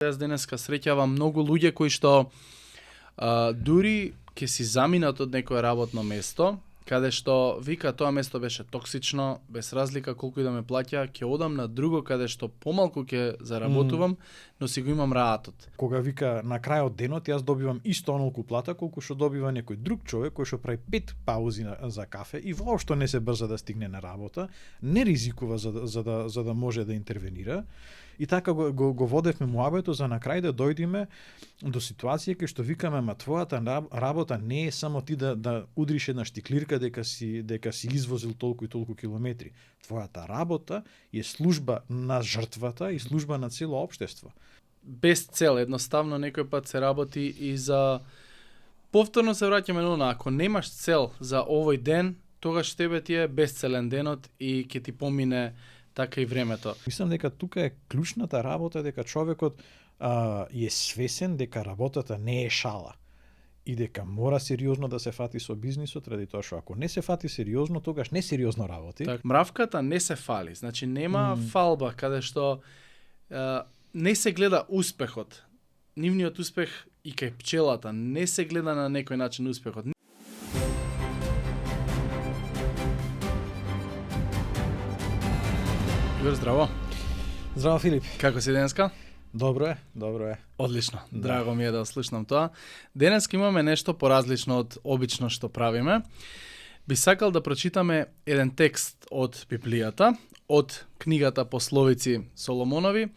Јас денеска среќавам многу луѓе кои што дури ќе си заминат од некое работно место, каде што вика тоа место беше токсично, без разлика колку и да ме плаќа, ќе одам на друго каде што помалку ќе заработувам, но си го имам раатот. Кога вика на крајот денот јас добивам исто онолку плата колку што добива некој друг човек кој што прави 5 паузи за кафе и воопшто не се брза да стигне на работа, не ризикува за да може да интервенира. И така го водевме муабето за на крај да дојдеме до ситуација кај што викаме, ма твојата работа не е само ти да удриш една штиклирка дека си извозил толку и толку километри. Твојата работа е служба на жртвата и служба на цело општество. Без цел, едноставно некој пат се работи и за... Повторно се враќаме на она, ако немаш цел за овој ден, тогаш тебе ти е безцелен денот и ќе ти помине така и времето. Мислам дека тука е клучната работа, дека човекот е свесен дека работата не е шала и дека мора сериозно да се фати со бизнисот, ради тоа што ако не се фати сериозно, тогаш не сериозно работи. Так, мравката не се фали, значи нема фалба каде што не се гледа успехот. Нивниот успех и кај пчелата не се гледа на некој начин успехот. Игор, здраво. Здраво, Филип. Како си денеска? Добро е. Одлично. Драго ми е да слушнам тоа. Денеска имаме нешто поразлично од обично што правиме. Би сакал да прочитаме еден текст од Библијата, од книгата Пословици Соломонови,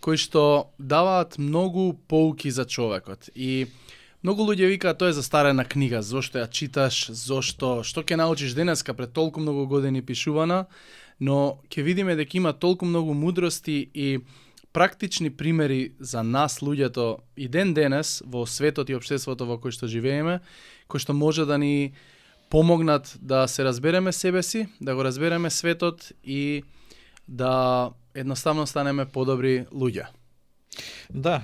кои што даваат многу поуки за човекот. И многу луѓе викаат тоа е застарена книга, зошто ја читаш, што ќе научиш денеска пред толку многу години пишувана, но ќе видиме дека има толку многу мудрости и практични примери за нас луѓето и ден денес во светот и општеството во кој што живееме, кои што може да ни помогнат да се разбереме себе си, да го разбереме светот и да едноставно станеме подобри луѓе. Да,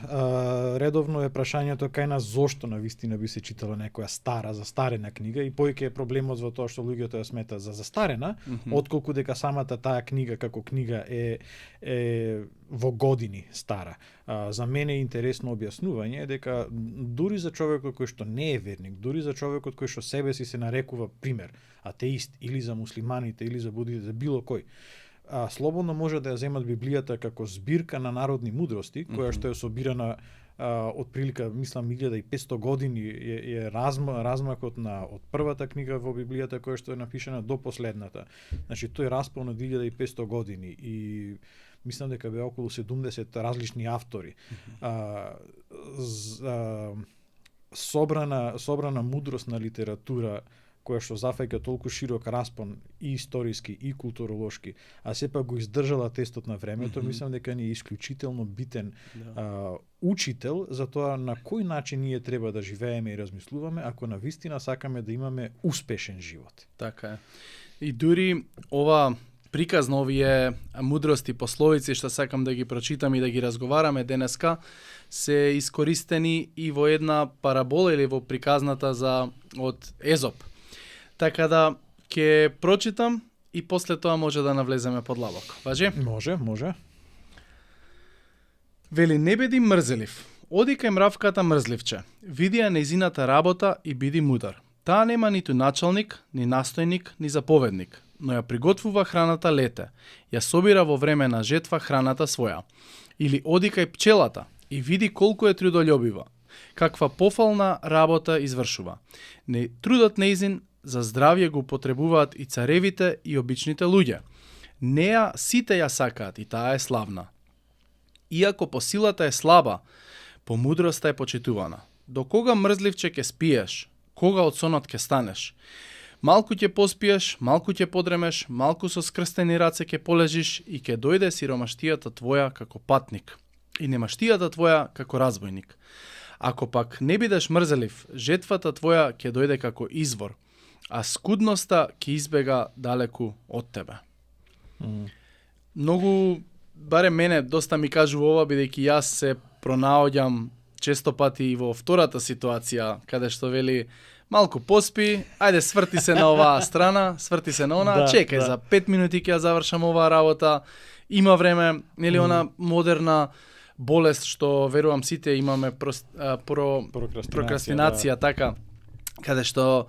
редовно е прашањето кај нас зошто на вистина би се читала некоја застарена книга и поиќе е проблемот во тоа што луѓето ја сметат за застарена, отколку дека самата таа книга како книга е во години стара. За мене е интересно објаснување дека дури за човекот кој што не е верник, дури за човекот кој што себе си се нарекува пример, атеист или за муслиманите или за будите, за било кој, слободно може да ја земат Библијата како збирка на народни мудрости, која што е собирана од прилика, мислам, 1500 години е размакот од првата книга во Библијата која што е напишана до последната. Значи, тој распон од 1500 години и мислам дека бе околу 70 различни автори. Собрана мудрост на литература која што зафаќа толку широк распон и историски и културолошки, а сепак го издржала тестот на времето, мислам дека ни е исклучително битен учител за тоа на кој начин ние треба да живееме и размислуваме ако навистина сакаме да имаме успешен живот. Така е. И дури ова приказно овие мудрости, пословици што сакам да ги прочитам и да ги разговараме денеска, се искористени и во една парабола или во приказната од Езоп. Така да ќе прочитам и после тоа може да навлеземе подлабоко. Важи? Може. Вели, не биди мрзелив. Оди кај мравката мрзливче. Види ја нејзината работа и биди мудар. Таа нема ниту началник, ни настојник, ни заповедник, но ја приготвува храната лете. Ја собира во време на жетва храната своја. Или оди кај пчелата и види колку е трудолюбива. Каква пофална работа извршува. Трудот нејзин за здравје го потребуваат и царевите и обичните луѓе. Неа сите ја сакаат и таа е славна. Иако по силата е слаба, по мудроста е почитувана. До кога мрзливче ќе спиеш, кога од сонот ќе станеш? Малку ќе поспиеш, малку ќе подремеш, малку со скрстени раце ќе полежиш и ќе дојде сиромаштијата твоја како патник и немаштијата твоја како разбойник. Ако пак не бидеш мрзелив, жетвата твоја ќе дојде како извор, а скудноста ќе избега далеку од тебе. Многу, барем мене, доста ми кажува ова, бидејќи јас се пронаоѓам често пати и во втората ситуација, каде што вели, малку поспи, ајде сврти се на оваа страна, сврти се на она, чекај, за 5 минути ќе ја завршам оваа работа, има време, нели она модерна болест што верувам сите имаме прокрастинација, така, каде што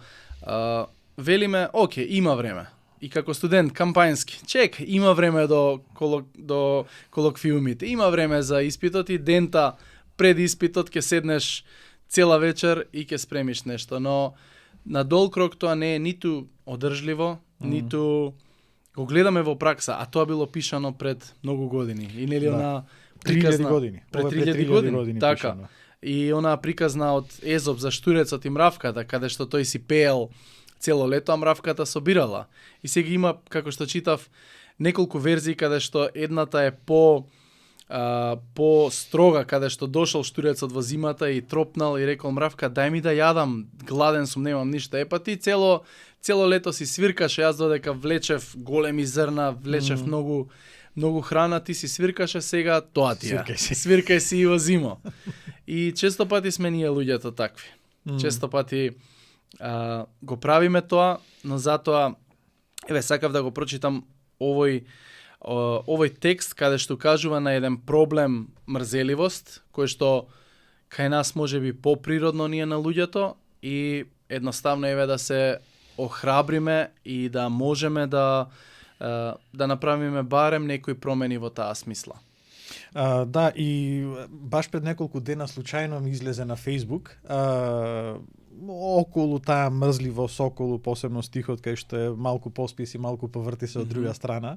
велиме, оке, има време. И како студент кампањски, чек, има време до колоквиумите, има време за испитот и дента пред испитот ќе седнеш цела вечер и ќе спремиш нешто, но на долг рок тоа не е ниту одржливо, ниту го гледаме во пракса, а тоа било пишано пред многу години. И нели она приказна 3000 години. Пред Ова 3000 години, така. пишано. И она приказна од Езоп за штурецот и мравката, каде што тој си пеел цело лето, а мравката собирала. И сега има, како што читав, неколку верзии каде што едната е по строга, каде што дошол штурецот во зимата и тропнал и рекол мравка, дај ми да јадам, гладен сум, немам ништа. Па ти цело лето си свиркаше, јас додека влечев големи зрна, влечев многу храна, ти си свиркаше, сега тоа ти е. Свиркај си и во зимо. И често пати сме ние луѓето такви. Често пати го правиме тоа, но затоа сакав да го прочитам овој текст каде што кажува на еден проблем мрзеливост, кој што кај нас можеби поприродно ние на луѓето и едноставно да се охрабриме и да можеме да направиме барем некои промени во таа смисла. Да, и баш пред неколку дена случајно ми излезе на Facebook околу таа мрзливост, околу посебно стихот кај што е малку поспи си, малку поврти се од друга страна.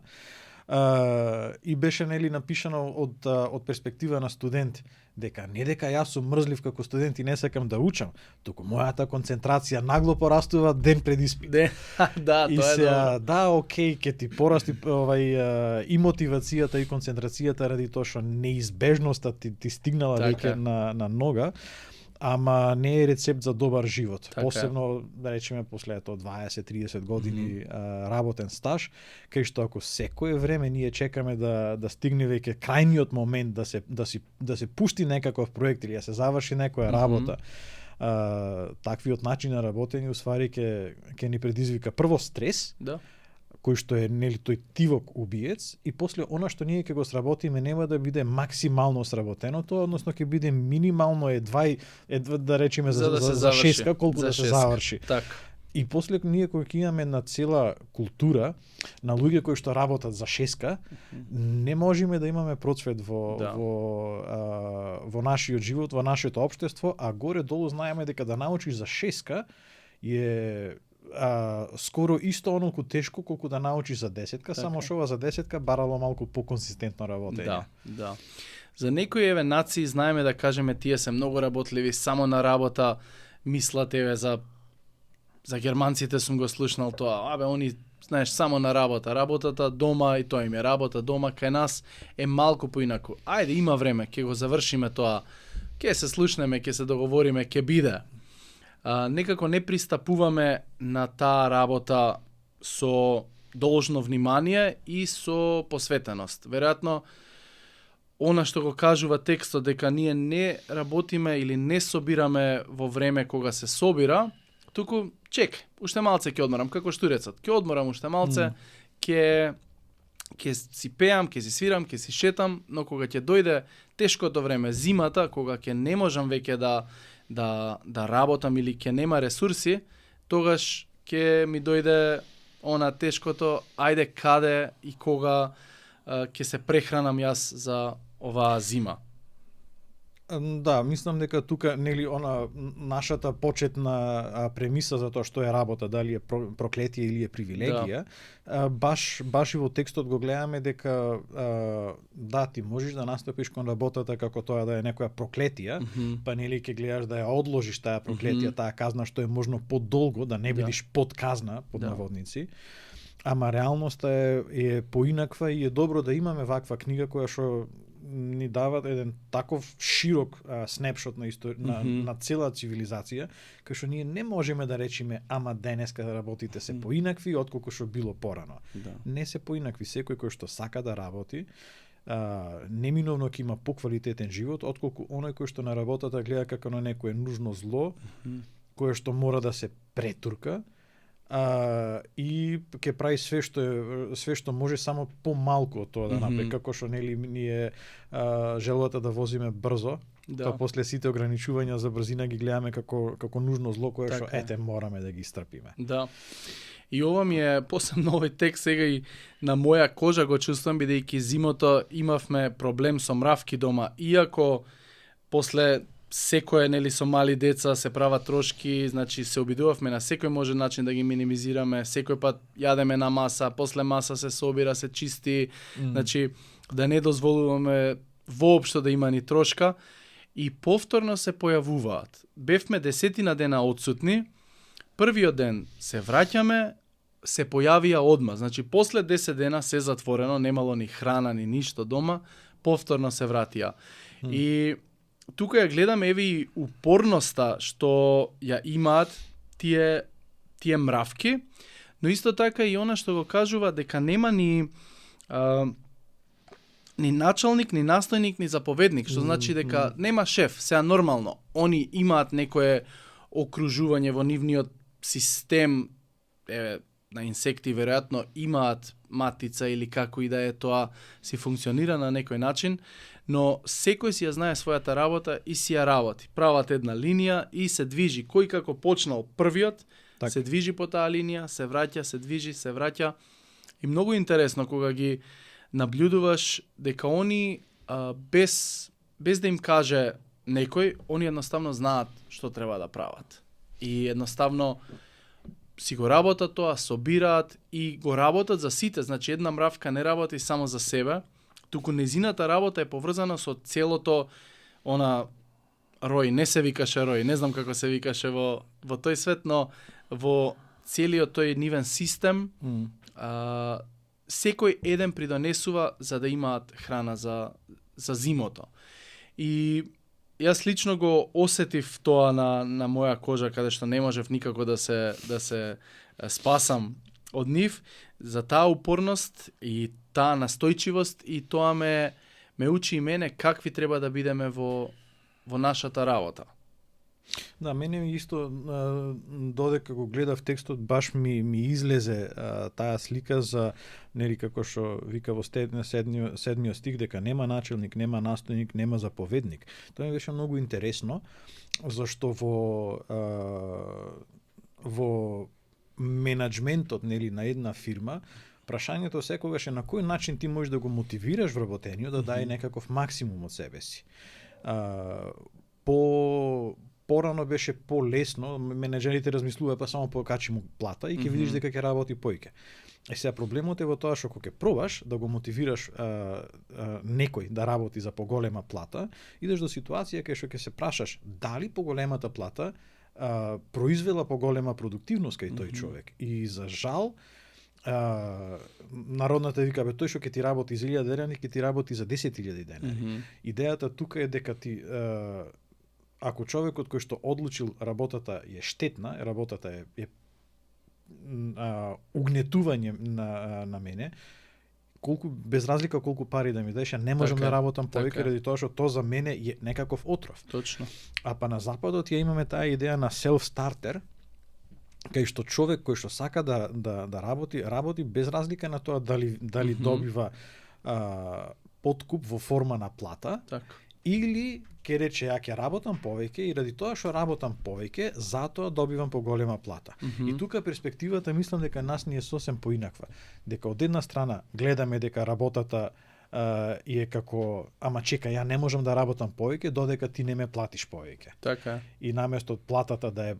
И беше нели напишано од перспектива на студент дека не дека јас сум мрзлив како студент и не сакам да учам, туку мојата концентрација нагло порастува ден пред испит. Да, и тоа е добро. Да, окей, ќе ти порасти и мотивацијата и концентрацијата ради тоа што неизбежноста ти стигнала веќе на нога. Ама не е рецепт за добар живот. Така. Посебно, да речеме, после 20-30 години работен стаж, кај што ако секое време ние чекаме да стигне веќе крајниот момент да се пушти некаков проект или да се заврши некоја работа, таквиот начин на работење уствари ќе ни предизвика прво стрес, да, кој што е нели тој тивок убиец, и после она што ние ќе го сработиме нема да биде максимално сработеното, односно ќе биде минимално едва да речеме за шеска, колку да се заврши. Така. И после ние кој ќе имаме на цела култура на луѓе кои што работат за шеска, не можеме да имаме процвет во нашиот живот, во нашето општество, а горе долу знаеме дека да научиш за шеска е скоро исто онолку тешко колку да научиш за десетка, така. Само што ова за десетка барало малку поконсистентно работење. Да. За некои нации знаеме да кажеме тие се многу работливи, само на работа мислат за германците сум го слушнал тоа. Они знаеш само на работа, работата дома и тоа им е работа дома, кај нас е малку поинаку. Ајде има време, ќе го завршиме тоа. Ќе се слушнеме, ќе се договориме, ќе биде. Некако не пристапуваме на таа работа со должно внимание и со посветеност. Веројатно, она што го кажува текстот дека ние не работиме или не собираме во време кога се собира, туку чек, уште малце ќе одморам, како штурецот. Ќе одморам уште малце, ќе си пеам, ќе си свирам, ќе си шетам, но кога ќе дојде тешкото време, зимата, кога ќе не можам веќе да работам или ќе нема ресурси, тогаш ќе ми дојде она тешкото, ајде каде и кога ќе се прехранам јас за оваа зима. Да, мислам дека тука нели она нашата почетна премиса за тоа што е работа, дали е проклетие или е привилегија, баш и во текстот го гледаме дека да, ти можеш да настапиш кон работата како тоа да е некоја проклетија, па нели ќе гледаш да ја одложиш таа проклетија, таа казна што е можно подолго, да не бидеш под казна, под наводници. Ама реалноста е поинаква и е добро да имаме ваква книга која што ни дава еден таков широк снапшот на цела цивилизација, кај што ние не можеме да речеме ама денеска работите се поинакви отколку што било порано. Да. Не се поинакви, секој кој што сака да работи, неминовно ќе има поквалитетен живот отколку оној кој што на работата гледа како на некое нужно зло, кое што мора да се претурка, и ќе прави све што може само помалку од тоа да направи, како што нели ние желата да возиме брзо. Па после сите ограничувања за брзина ги гледаме како нужно зло кое што мораме да ги истрпиме. Да. И ова ми е посебно овој текст сега и на моја кожа го чувствувам, бидејќи зимото имавме проблем со мравки дома, иако после секое нели со мали деца се прават трошки, значи се обидувавме на секој може начин да ги минимизираме, секој пат јадеме на маса, после маса се собира, се чисти, значи да не дозволуваме воопшто да има ни трошка. И повторно се појавуваат. Бевме 10 дена отсутни, првиот ден се враќаме, се појавија одма. Значи, после 10 дена се затворено, немало ни храна, ни ништо дома, повторно се вратија. И тука ја гледаме еве и упорноста што ја имаат тие мравки, но исто така и она што го кажува дека нема ни началник, ни настојник, ни заповедник, што значи дека нема шеф, сега нормално. Они имаат некое окружување во нивниот систем, на инсекти веројатно имаат матица или како и да е тоа си функционира на некој начин, но секој си ја знае својата работа и си ја работи. Прават една линија и се движи. Кој како почнал првиот, се движи по таа линија, се враќа, се движи, се враќа. И многу интересно кога ги наблюдуваш дека они без да им каже некој, они едноставно знаат што треба да прават. И едноставно си го работат тоа, собираат и го работат за сите. Значи една мравка не работи само за себе, туку незината работа е поврзана со целото рој, не се викаше рој, не знам како се викаше во тој свет, но во целиот тој нивен систем, секој еден придонесува за да имаат храна за зимото. И јас лично го осетив тоа на моја кожа, каде што не можев никако да се спасам од нив, за таа упорност и таа настојчивост, и тоа ме учи и мене какви треба да бидеме во нашата работа. Да, мене исто додека го гледав текстот баш ми излезе таа слика за нели како што вика во седмиот стих дека нема начелник, нема настојник, нема заповедник. Тоа ми беше многу интересно зашто во менаџментот нели на една фирма прашањето секогаш е на кој начин ти можеш да го мотивираш вработениот да даде некаков максимум од себе си. Порано беше полесно, менеджерите размислуваат па само покачи му плата и ќе видиш дека ќе работи поиќе. Сега проблемот е во тоа што кога ќе пробаш да го мотивираш некој да работи за поголема плата, идеш до ситуација кај што ќе се прашаш дали поголемата плата произвела поголема продуктивност кај тој човек. И за жал народната вика тој што ќе ти работи за 1000 денари, ќе ти работи за 10.000 денари. Идејата тука е дека ти ако човекот кој што одлучил работата е штетна, работата е угнетување на мене, колку без разлика колку пари да ми дадеш, не можам да работам повеќе ради тоа што тоа за мене е некаков отров. Точно. А па на западот ја имаме таа идеја на self-starter, кај што човек кој што сака да работи без разлика на тоа дали добива подкуп во форма на плата, или ќе рече ја ќе работам повеќе и ради тоа што работам повеќе, затоа добивам поголема плата. И тука перспективата мислам дека нас ни е сосем поинаква. Дека од една страна гледаме дека работата е како ама чека, ја не можам да работам повеќе додека ти не ме платиш повеќе. Така. И наместо платата да е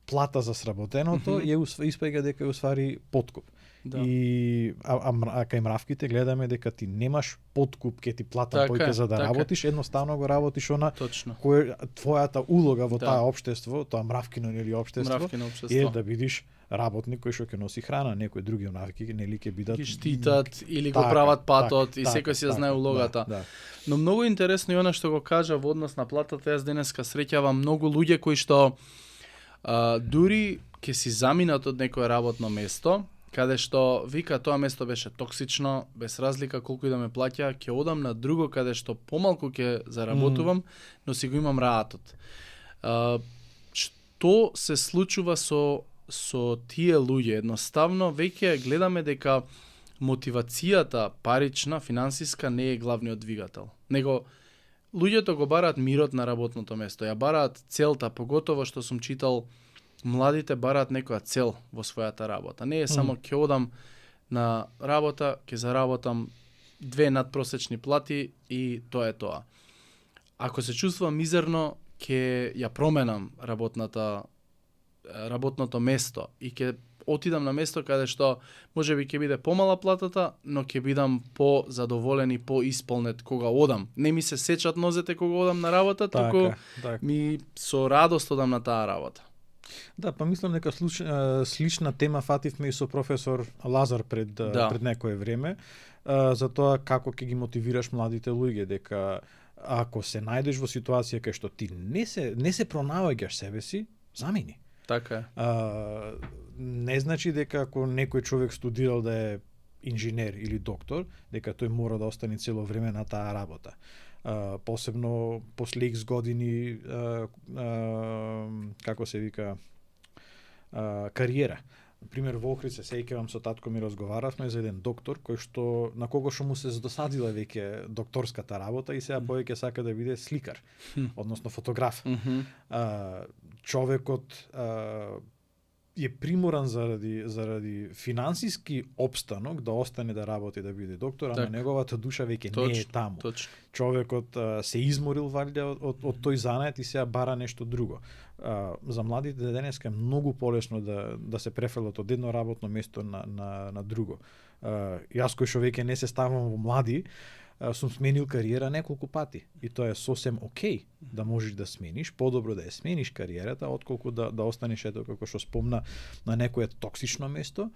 плата за сработеното, испаѓа дека е уствари подкуп. Да. И кај мравките гледаме дека ти немаш подкуп, ке ти плата поиќе за да работиш, едноставно го работиш кој твојата улога во таа општество, тоа мравкино или општество, е да бидиш работник кој што ќе носи храна, некои други мравки нели ќе бидат ги штитат или го прават патот и секој си знае улогата. Но многу интересно и она што го кажа во однос на платата. Јас денеска среќавам многу луѓе кои што дури ќе си заминат од некое работно место, каде што вика тоа место беше токсично, без разлика колку и да ме плаќа, ќе одам на друго каде што помалку ќе заработувам, но си го имам раатот. Што се случува со со тие луѓе едноставно веќе гледаме дека мотивацијата парична, финансиска не е главниот двигател, него луѓето го бараат мирот на работното место, ја бараат целта, поготово што сум читал, младите бараат некоја цел во својата работа. Не е само ќе одам на работа, ќе заработам 2 надпросечни плати и тоа е тоа. Ако се чувствувам мизерно, ќе ја променам работното место и ќе отидам на место каде што можеби ќе биде помала платата, но ќе бидам по-задоволен и по-исполнет кога одам. Не ми се сечат нозете кога одам на работа, туку ми со радост одам на таа работа. Да, па мислам дека слична тема фативме и со професор Лазар пред некое време, за тоа како ќе ги мотивираш младите луѓе, дека ако се најдеш во ситуација кај што ти не се пронаоѓаш себе си, замени. Така е. Не значи дека ако некој човек студирал да е инженер или доктор, дека тој мора да остане цело време на таа работа. Посебно после X години како се вика кариера. Пример, во Охрид се сеќавам, со татко ми разговаравме за еден доктор на кого што му се задосадила веќе докторската работа и сега повеќе сака да биде сликар, односно фотограф. Човекот е приморан заради финансиски опстанок да остане да работи да биде доктор, ама неговата душа веќе не е таму. Точно. Човекот се изморил валјда од тој занет и сега бара нешто друго. За младите денеска е многу полесно да се префрлат од едно работно место на друго. Јас кој што веќе не се ставам во млади, сум сменил кариера неколку пати и тоа е сосем окей да можеш да смениш, подобро да ја смениш кариерата отколку да останеш ето како што спомна на некое токсично место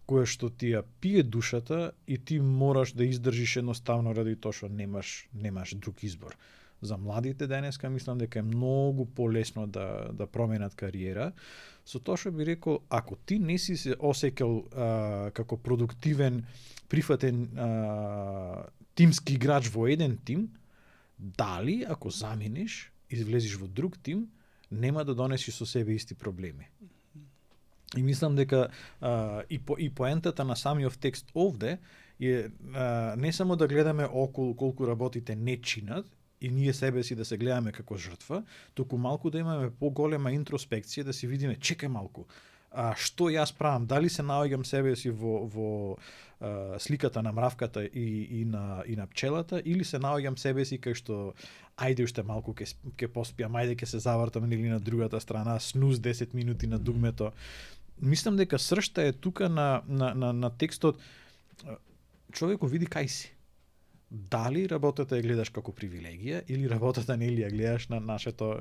кое што ти ја пие душата и ти мораш да издржиш едноставно ради тоа што немаш друг избор. За младите денеска мислам дека е многу полесно да променат кариера, со тоа што би рекол, ако ти не си се осеќал како продуктивен, прифатен тимски играч во еден тим, дали ако заминеш и влезеш во друг тим, нема да донесиш со себе исти проблеми. И мислам дека и поентата на самиот текст овде е не само да гледаме околу колку работите не чинат, и ние себе си да се гледаме како жртва, туку малку да имаме поголема интроспекција, да си видиме, чекај малку, што јас правам, дали се наоѓам себе си во сликата на мравката и на пчелата, или се наоѓам себе си кај што ајде уште малку ќе поспиам, ајде ќе се завртам или на другата страна, снуз 10 минути на дугмето. Мислам дека сршта е тука на текстот, човеко види кај си. Дали работата ја гледаш како привилегија или работата не ли ја гледаш на нашето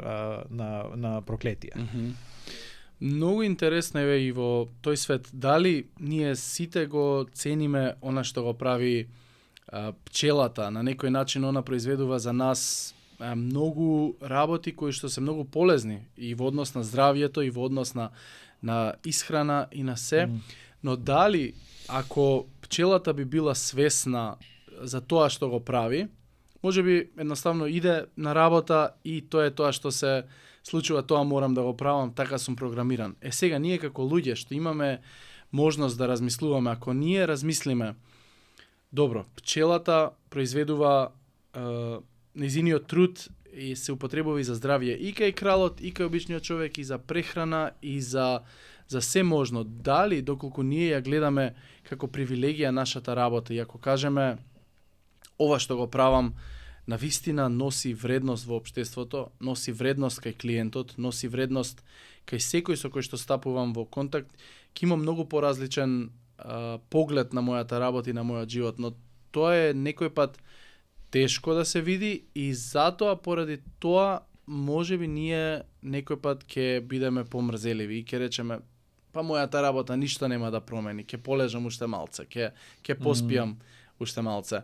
на проклетија. Многу интересно е и во тој свет дали ние сите го цениме она што го прави пчелата, на некој начин она произведува за нас многу работи кои што се многу полезни и во однос на здравјето и во однос на исхрана и на се, но дали ако пчелата би била свесна за тоа што го прави, можеби едноставно иде на работа и тоа е тоа што се случува, тоа морам да го правам, така сум програмиран. Сега ние како луѓе што имаме можност да размислуваме, ако ние размислиме, добро, пчелата произведува нејзиниот труд и се употребува и за здравје и кај кралот, и кај обичниот човек, и за прехрана, и за се можно. Дали, доколку ние ја гледаме како привилегија нашата работа, и ако кажеме ова што го правам навистина носи вредност во општеството, носи вредност кај клиентот, носи вредност кај секој со кој што стапувам во контакт, ќе има многу поразличен поглед на мојата работа и на мојот живот, но тоа е некој пат тешко да се види и затоа поради тоа можеби ние некој пат ќе бидеме помрзеливи и ќе речеме па мојата работа ништо нема да промени, ќе полежам уште малце, ќе поспијам уште малце.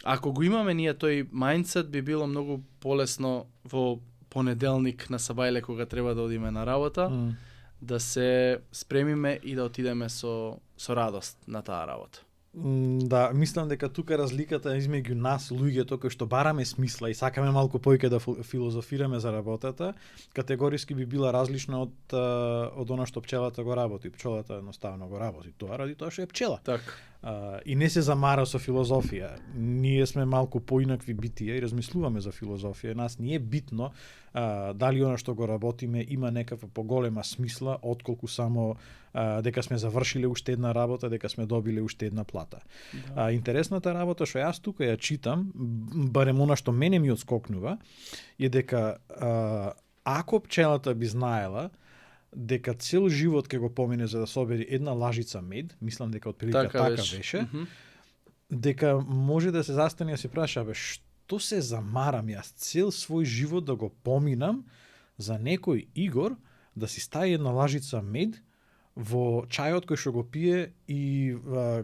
Ако го имаме ние тој мајндсет, би било многу полесно во понеделник на сабајле кога треба да одиме на работа, да се спремиме и да отидеме со радост на таа работа. Да, мислам дека тука разликата измеѓу нас, луѓето кои што бараме смисла и сакаме малку поиќе да филозофираме за работата, категориски би била различна од она што пчелата го работи. Пчелата едноставно го работи тоа ради тоа што е пчела. Така. И не се замара со филозофија. Ние сме малку поинакви битија и размислуваме за филозофија. Нас не е битно дали она што го работиме има некаква поголема смисла отколку само дека сме завршиле уште една работа, дека сме добиле уште една плата. Да. Интересната работа што јас тука ја читам, барем она што мене ми отскокнува, е дека ако пчелата би знаела дека цел живот ќе го помине за да собери една лажица мед, мислам дека отприлика така беше, дека може да се застане и се праша, што се замарам јас цел свој живот да го поминам за некој Игор да си стави една лажица мед во чајот кој што го пие и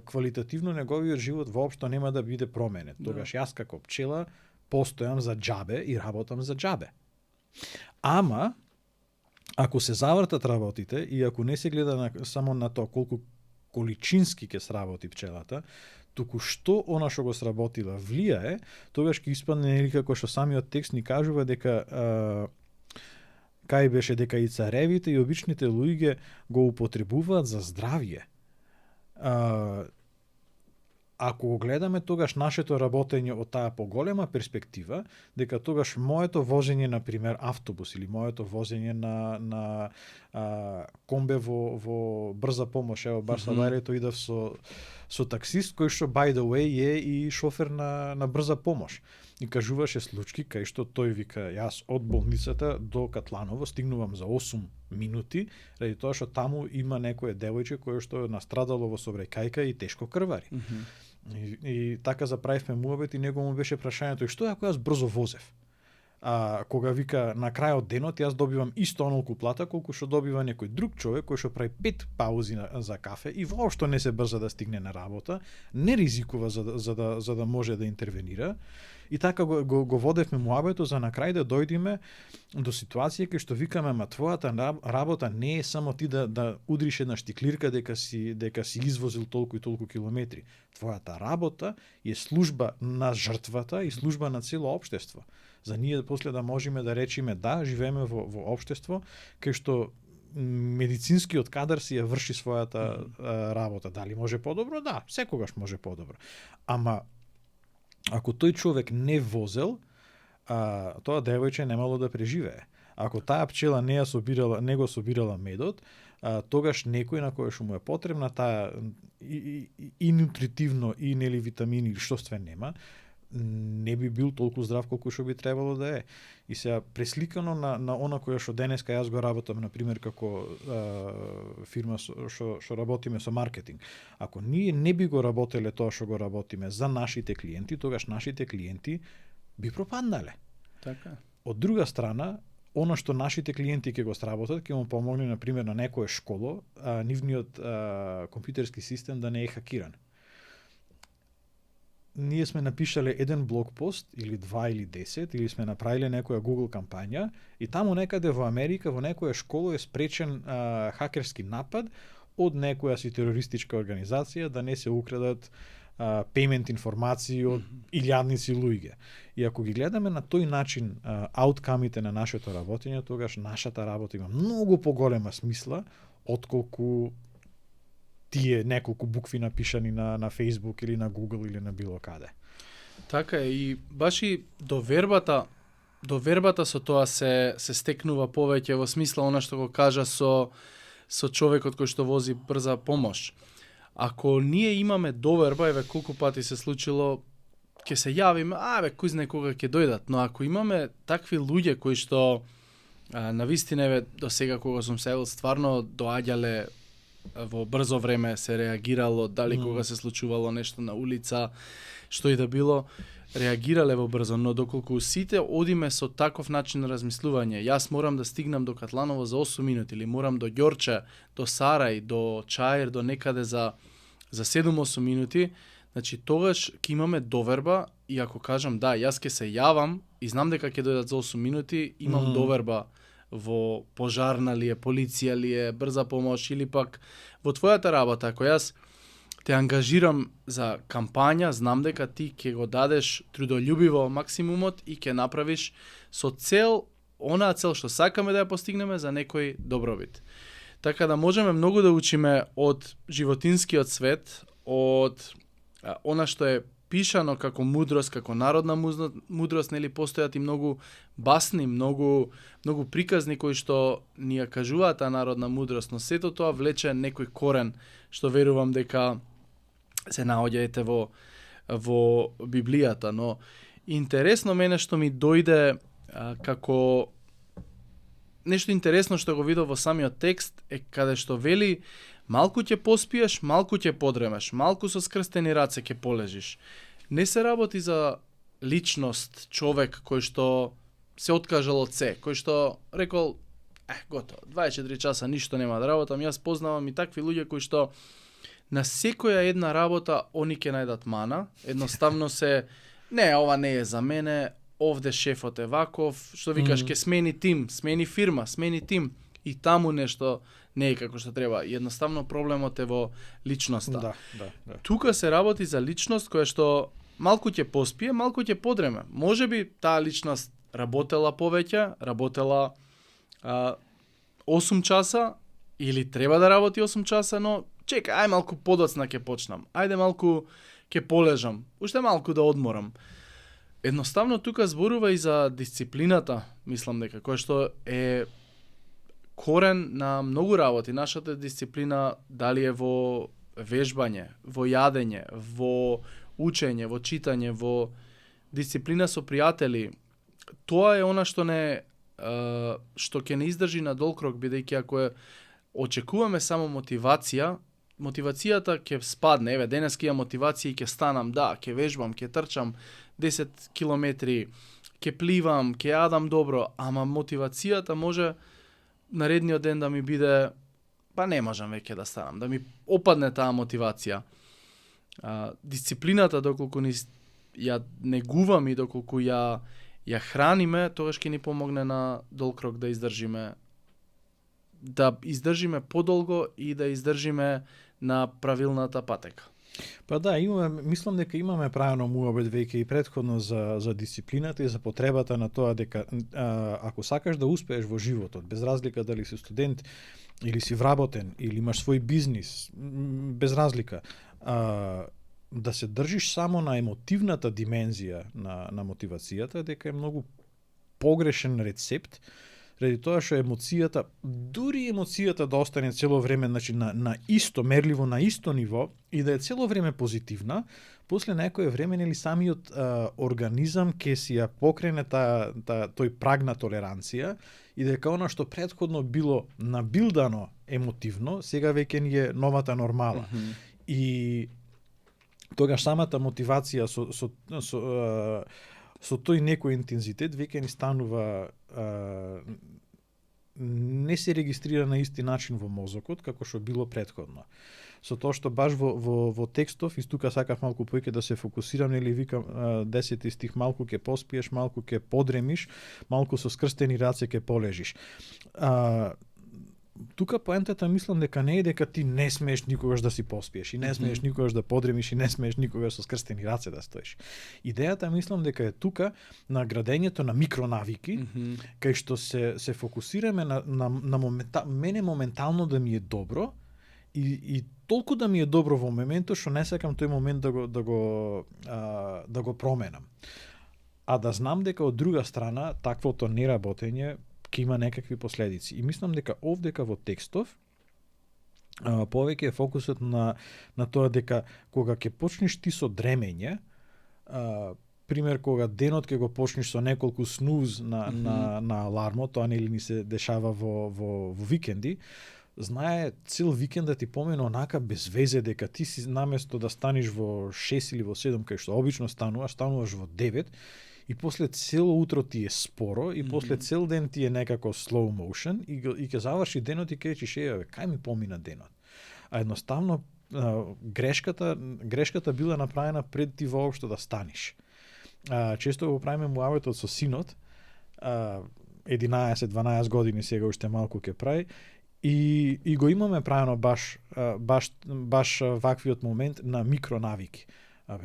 квалитативно неговиот живот воопшто нема да биде променет. Тогаш јас како пчела постојам за џабе и работам за џабе. Ама ако се завртат работите и ако не се гледа само на тоа колку количински ќе сработи пчелата, туку што она што го сработила влијае, тогаш ќе испадне нели како што самиот текст ни кажува дека кај беше дека и царевите и обичните луѓе го употребуваат за здравје. Ако го гледаме тогаш нашето работење од таа поголема перспектива, дека тогаш моето возење на пример автобус или моето возење на комбе во брза помош, ево бар савајлето идав со таксист кој што by the way е и шофер на брза помош. И кажуваше случаи кај што тој вика јас од болницата до Катланово стигнувам за 8 минути, ради тоа што таму има некое девојче кое што настрадало во собраќајка и тешко крвари. И така заправивме муабет и него му беше прашањето и што ако јас брзо возев? Кога вика на крајот денот јас добивам исто онолку плата колку што добива некој друг човек кој што прави 5 паузи за кафе и воопшто не се брза да стигне на работа, не ризикува за да може да интервенира. И така го водевме муабето за на крај да дојдеме до ситуација кај што викаме, ама твојата работа не е само ти да удриш една штиклирка дека си извозил толку и толку километри. Твојата работа е служба на жртвата и служба на цело општество. За ние после да можеме да речеме да, живееме во општество кај што медицинскиот кадар си ја врши својата работа. Дали може подобро? Да, секогаш може подобро. Ама ако тој човек не возел, тоа девојче немало да преживее. Ако таа пчела не го собирала медот, тогаш некој на кој што му е потребна таа и нутритивно и нели витамини или што све нема, не би бил толку здрав колку што би требало да е. И сега пресликано на она кое што денеска јас го работам, на пример како фирма што работиме со маркетинг. Ако ние не би го работеле тоа што го работиме за нашите клиенти, тогаш нашите клиенти би пропаднале. Така. Од друга страна, она што нашите клиенти ќе го сработат, ќе му помогне на пример на некое школо, нивниот компјутерски систем да не е хакиран. Ние сме напишале еден блогпост, или 2 или 10, или сме направиле некоја Google кампања, и таму некаде во Америка, во некоја школа е спречен хакерски напад од некоја си терористичка организација да не се украдат пеймент информации од илјадници луѓе. И ако ги гледаме на тој начин ауткамите на нашето работење, тогаш нашата работа има многу поголема смисла отколку тие неколку букви напишани на Facebook или на Google или на било каде. Така е, и баш и довербата со тоа се стекнува повеќе во смисла она што го кажа со човекот кој што вози брза помош. Ако ние имаме доверба, еве колку пати се случило, ќе се јавиме, кој знае кога ќе дојдат, но ако имаме такви луѓе кои што навистина еве до сега кога сум седел стварно доаѓале во брзо време, се реагирало, дали кога се случувало нешто на улица, што и да било, реагирале во брзо, но доколку сите одиме со таков начин на размислување, јас морам да стигнам до Катланово за 8 минути, или морам до Ѓорче, до Сарај, до Чаир, до некаде за 7-8 минути, значи тогаш ќе имаме доверба и ако кажам да, јас ќе се јавам и знам дека ќе дојдат за 8 минути, имам доверба во пожарна ли е, полиција ли е, брза помош или пак во твојата работа. Ако јас те ангажирам за кампања, знам дека ти ќе го дадеш трудолюбиво максимумот и ќе направиш со цел, онаа цел што сакаме да ја постигнеме за некој добробит. Така да можеме многу да учиме од животинскиот свет, од она што е пишано како мудрост, како народна мудрост, нели постојат и многу басни, многу приказни кои што ни ја кажуваат таа народна мудрост, но сето тоа влече некој корен што верувам дека се наоѓаете во Библијата, но интересно мене што ми дојде како нешто интересно што го видов во самиот текст е каде што вели малку ќе поспиеш, малку ќе подремеш, малку со скрстени раце ќе полежиш. Не се работи за личност, човек кој што се откажал од се, кој што рекол, готово, 24 часа ништо нема да работам. Јас познавам и такви луѓе кои што на секоја една работа они ќе најдат мана, едноставно се, не, ова не е за мене, овде шефот е ваков, што викаш, ке смени тим, смени фирма, смени тим, и таму нешто не е како што треба. Едноставно проблемот е во личноста. Да. Тука се работи за личност која што малку ќе поспие, малку ќе подреме. Можеби таа личност работела повеќе, работела 8 часа, или треба да работи 8 часа, но чекај, ај малку подоцна ќе почнам. Ајде малку ќе полежам, уште малку да одморам. Едноставно тука зборува и за дисциплината, мислам дека, која што е корен на многу работи. Нашата дисциплина дали е во вежбање, во јадење, во учење, во читање, во дисциплина со пријатели. Тоа е она што што ќе не издржи на долг рок, бидејќи ако очекуваме само мотивација, мотивацијата ќе спадне. Еве, денес ќе имам мотивација и ќе станам, да, ќе вежбам, ќе трчам 10 километри, ќе пливам, ќе јадам добро, ама мотивацијата може наредниот ден да ми биде, па не можам веќе да станам, да ми опадне таа мотивација. Дисциплината, доколку ја негувам и доколку ја храниме, тогаш ќе ни помогне на долг рок да издржиме подолго и да издржиме на правилната патека. Па да, мислам дека имаме правено муабет веќе и претходно за дисциплината и за потребата на тоа дека ако сакаш да успееш во животот, без разлика дали си студент или си вработен или имаш свој бизнис, без разлика, да се држиш само на емотивната димензија на мотивацијата, дека е многу погрешен рецепт, ради тоа што емоцијата, дури емоцијата да остане цело време, значи на исто мерливо, на исто ниво и да е цело време позитивна, после некое време нели самиот организам ќе си ја покрене тој праг на толеранција и дека она што претходно било набилдано емотивно, сега веќе ни е новата нормала. И тогаш самата мотивација со тој некој интензитет веќе ни станува не се регистрира на исти начин во мозокот како што било претходно. Со тоа што баш во текстов, и тука сакав малку поиќе да се фокусирам, нели викам 10 стих, малку ќе поспиеш, малку ќе подремиш, малку со скрстени раце ќе полежиш. Тука поентата мислам дека не е дека ти не смееш никогаш да си поспиеш и не смееш никогаш да подремиш и не смееш никогаш со скрстени раце да стоиш. Идејата мислам дека е тука на градењето на микронавики, кај што се фокусираме на мене моментално да ми е добро и толку да ми е добро во моментот што не сакам тој момент да го променам. А да знам дека од друга страна таквото неработење ќе има некакви последици. И мислам дека овдека во текстов повеќе е фокусот на тоа дека кога ќе почнеш ти со дремење, пример кога денот ќе го почнеш со неколку снуз на алармот, тоа нели ни се дешава во викенди, знае цел викенд да ти помине онака без везе, дека ти си наместо да станеш во 6 или во 7 кај што обично стануваш во 9, и после цело утро ти е споро и после цел ден ти е некако slow motion и ќе заврши денот и ќе речеш кај ми помина денот. А едноставно грешката била направена пред ти воопшто да станеш. Често го правиме муаветот со синот, 11-12 години сега уште малку ќе прави, И го имаме правено баш ваквиот момент на микронавики.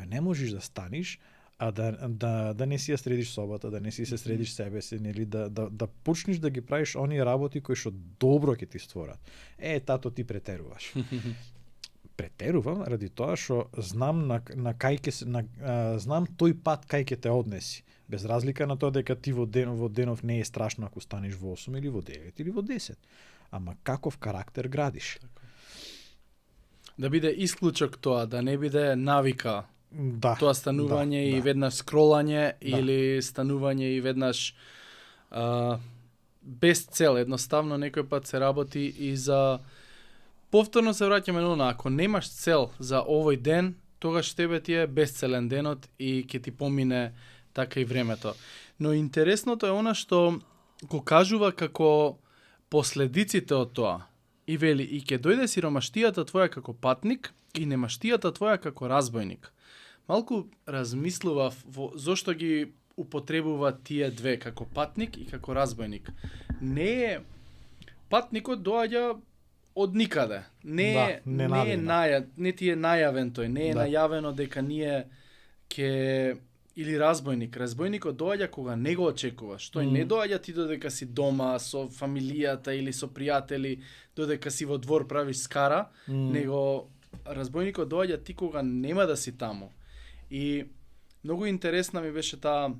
Не можеш да станиш, а да не си ја средиш собата, да не си се средиш себе си, нели, да почнеш да ги правиш оние работи кои што добро ќе ти створат. Тато, ти претеруваш. Претерувам ради тоа што знам на кај знам тој пат кај ќе те однеси. Без разлика на тоа дека ти во денов не е страшно ако станеш во 8 или во 9 или во 10. Ама каков карактер градиш? Да биде исклучок тоа, да не биде навика. Да. Тоа станување и веднаш скролање или станување и веднаш без цел. Едноставно некој пат се работи и за повторно се враќаме на она, ако немаш цел за овој ден, тогаш тебе ти е безцелен денот и ќе ти помине така и времето. Но интересното е она што го кажува како последиците од тоа. И вели, и ќе дојде сиромаштијата твоја како патник и немаштијата твоја како разбойник. Малку размислував зошто ги употребува тие две, како патник и како разбойник. Патникот доаѓа од никаде. Не ти е најавен тој, не е најавено дека ние или разбойник. Разбойникот доаѓа кога не го очекуваш. Тој не доаѓа ти додека си дома со фамилијата или со пријатели, додека си во двор правиш скара, него разбойникот доаѓа ти кога нема да си таму. И многу интересна ми беше таа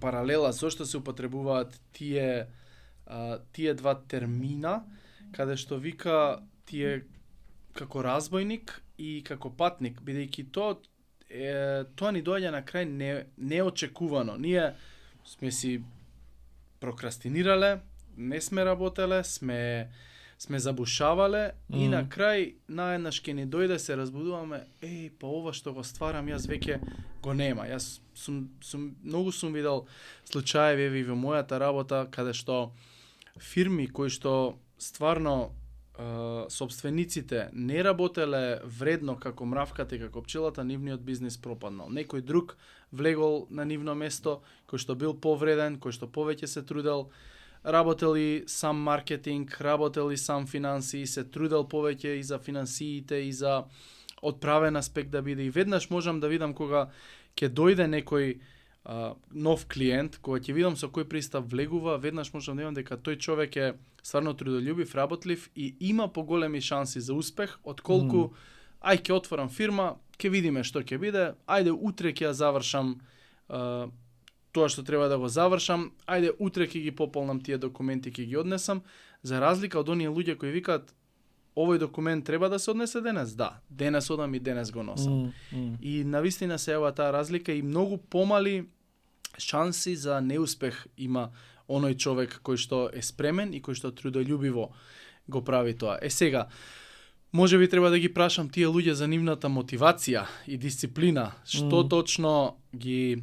паралела зошто се употребуваат тие два термина, каде што вика тие како разбойник и како патник, бидејќи тоа ни доаѓа на крај неочекувано. Ние сме си прокрастинирале, не сме работеле, сме забушавале и на крај наеднаш ќе ни дојде, се разбудуваме, па ова што го стварам јас веќе го нема. Јас многу сум видел случаеви во мојата работа каде што фирми кои што стварно собствениците не работеле вредно како мравката и како пчелата, нивниот бизнис пропаднал. Некој друг влегол на нивно место, кој што бил повреден, кој што повеќе се трудел, работел и сам маркетинг, работел и сам финансии, се трудел повеќе и за финансиите и за отправен аспект да биде. И веднаш можам да видам кога ќе дојде некој нов клиент, кога ќе видам со кој пристап влегува, веднаш можам да видам дека тој човек е стварно трудолюбив, работлив и има поголеми шанси за успех, отколку ќе отворам фирма, ќе видиме што ќе биде, ајде утре ќе ја завршам тоа што треба да го завршам, ајде утре ќе ги пополнам тие документи, ќе ги однесам, за разлика од оние луѓе кои викаат овој документ треба да се однесе денес, денес одам и денес го носам. И навистина се ева таа разлика и многу помали шанси за неуспех има оној човек кој што е спремен и кој што трудолюбиво го прави тоа. Сега, може би треба да ги прашам тие луѓе за нивната мотивација и дисциплина, што точно ги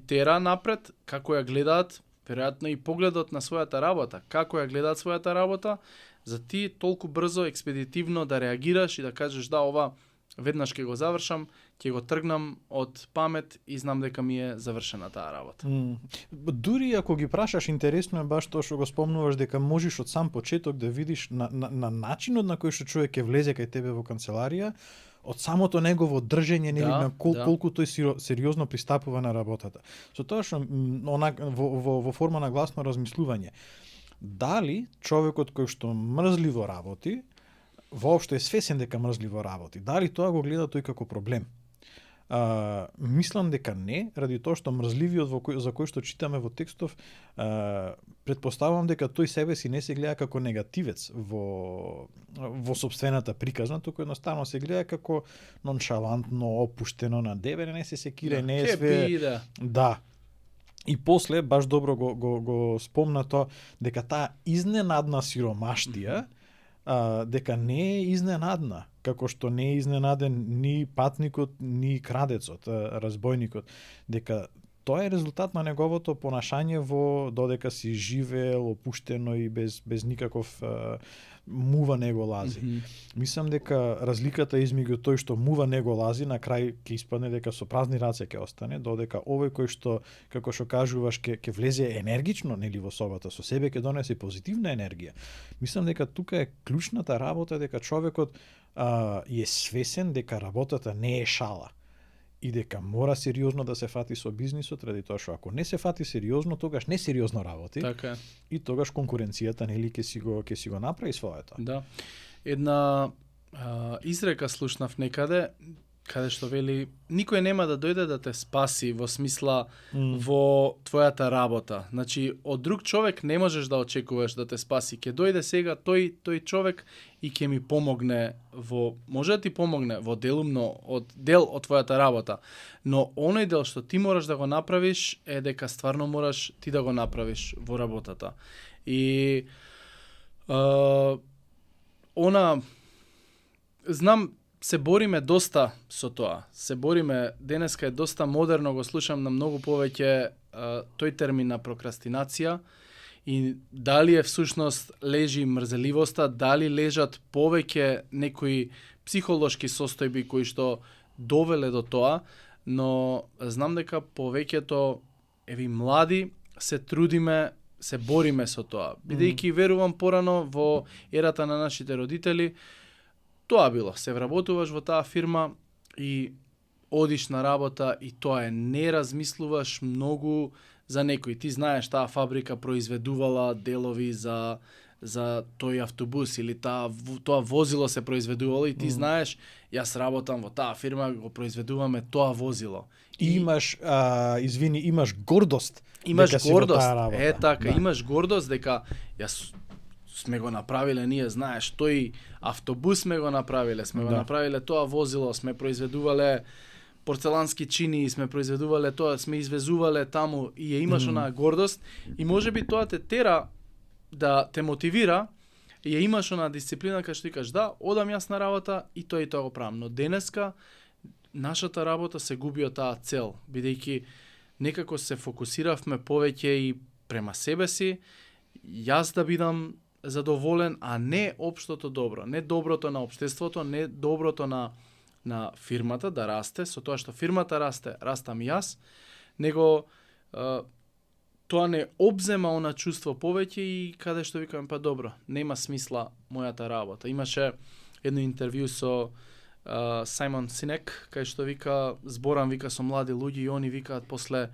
тера напред, како ја гледаат, веројатно и погледот на својата работа, како ја гледаат својата работа, за ти толку брзо, експедитивно да реагираш и да кажеш ова веднаш ќе го завршам, ќе го тргнам од памет и знам дека ми е завршена таа работа. Дури ако ги прашаш, интересно е баш тоа што го спомнуваш дека можеш од сам почеток да видиш на начинот на кој што човек ќе влезе кај тебе во канцеларија, од самото негово држење, нели, на колку тој сериозно пристапува на работата. Со тоа што во форма на гласно размислување, дали човекот кој што мрзливо работи, воопшто е свесен дека мрзливо работи, дали тоа го гледа тој како проблем? Мислам дека не, ради тоа што мрзливиот за кој што читаме во текстов, предпоставувам дека тој себе си не се гледа како негативец во сопствената приказна, туку едноставно се гледа како ноншалантно, опуштено на дебе, не се секира, не е све. Да. И после баш добро го спомна тоа дека таа изненадна сиромаштија дека не е изненадна, како што не е изненаден ни патникот, ни крадецот, разбойникот, дека тоа е резултат на неговото понашање во додека си живеел опуштено и без никаков мува не го лази. Мислам дека разликата измеѓу тој што мува не го лази на крај ќе испадне дека со празни раце ќе остане, додека овој кој што како што кажуваш ќе влезе енергично нели во собата со себе ќе донесе позитивна енергија. Мислам дека тука е клучната работа дека човекот е свесен дека работата не е шала и дека мора сериозно да се фати со бизнисот, ради тоа што ако не се фати сериозно, тогаш не сериозно работи. Така е. И тогаш конкуренцијата нели ќе си го направи своето. Да. Една изрека слушнав некаде каде што вели никој нема да дојде да те спаси во смисла во твојата работа. Значи од друг човек не можеш да очекуваш да те спаси. Ќе дојде сега тој човек и ќе ми помогне може да ти помогне во дел од твојата работа. Но оној дел што ти мораш да го направиш е дека стварно мораш ти да го направиш во работата. И знам се бориме доста со тоа. Се бориме, денеска е доста модерно, го слушам на многу повеќе тој термин на прокрастинација и дали е всушност лежи мрзеливоста, дали лежат повеќе некои психолошки состојби кои што довеле до тоа, но знам дека повеќето млади се трудиме, се бориме со тоа. Бидејќи верувам порано во ерата на нашите родители, тоа било, се вработуваш во таа фирма и одиш на работа и тоа е, не размислуваш многу за некој. Ти знаеш, таа фабрика произведувала делови за тој автобус или тоа возило се произведувало и ти знаеш, јас работам во таа фирма, го произведуваме тоа возило. И имаш, имаш гордост. Имаш гордост, така, да. Имаш гордост дека јас сме го направиле, ние знаеш, тој автобус сме го направиле, го направиле тоа возило, сме произведувале порцелански чини, сме произведувале тоа, сме извезувале таму и ја имаш онаа гордост и можеби тоа те тера да те мотивира и ја имаш онаа дисциплина кај што ти кажеш да, одам јас на работа и тоа го правам. Но денеска нашата работа се губи од таа цел, бидејќи некако се фокусиравме повеќе и према себе си, јас да бидам задоволен, а не општото добро, не доброто на општеството, не доброто на фирмата да расте, со тоа што фирмата расте, растам јас, него тоа не обзема она чувство повеќе и каде што викаме, па добро, нема смисла мојата работа. Имаше едно интервју со Сајмон Синек, кај што вика, зборам, вика, со млади луѓе и они викаат после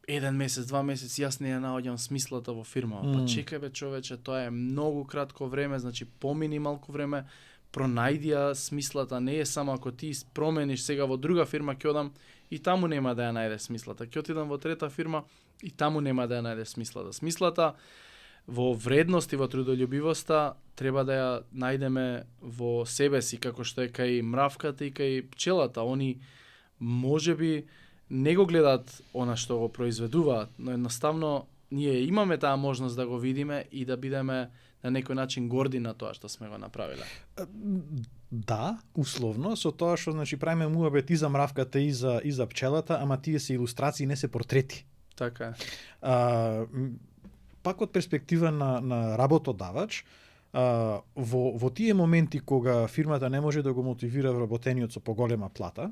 1 месец, 2 месеци, јас не ја наоѓам смислата во фирма. Па чекај бе човече, тоа е многу кратко време, значи помини малку време, пронајди ја смислата, не е само ако ти промениш сега во друга фирма, ќе одам и таму нема да ја најдеш смислата. Ќе отидам во трета фирма и таму нема да ја најдеш смислата. Смислата во вредност и во трудолюбивоста треба да ја најдеме во себе си, како што е кај мравката и кај пчелата. Они можеби не го гледаат она што го произведуваат, но едноставно ние имаме таа можност да го видиме и да бидеме на некој начин горди на тоа што сме го направиле. Да, условно, со тоа што значи правиме муабет и за мравката и за пчелата, ама тие се илустрации, не се портрети. Така е. Пак од перспектива на работодавач, во тие моменти кога фирмата не може да го мотивира вработениот со поголема плата,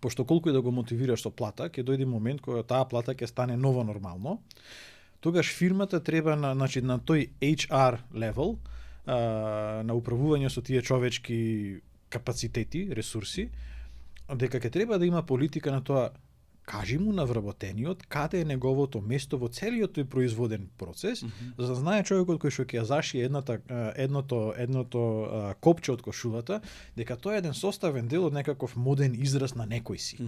пошто колку и да го мотивираш со плата, ќе дојде момент кога таа плата ќе стане ново нормално, тогаш фирмата треба на тој HR level, на управување со тие човечки капацитети, ресурси, дека ќе треба да има политика на тоа, кажи му на вработениот каде е неговото место во целиот тој производен процес, за да знае човекот кој што ќе ја зашие едното копче од кошулата, дека тоа е еден составен дел од некаков моден израз на некој си.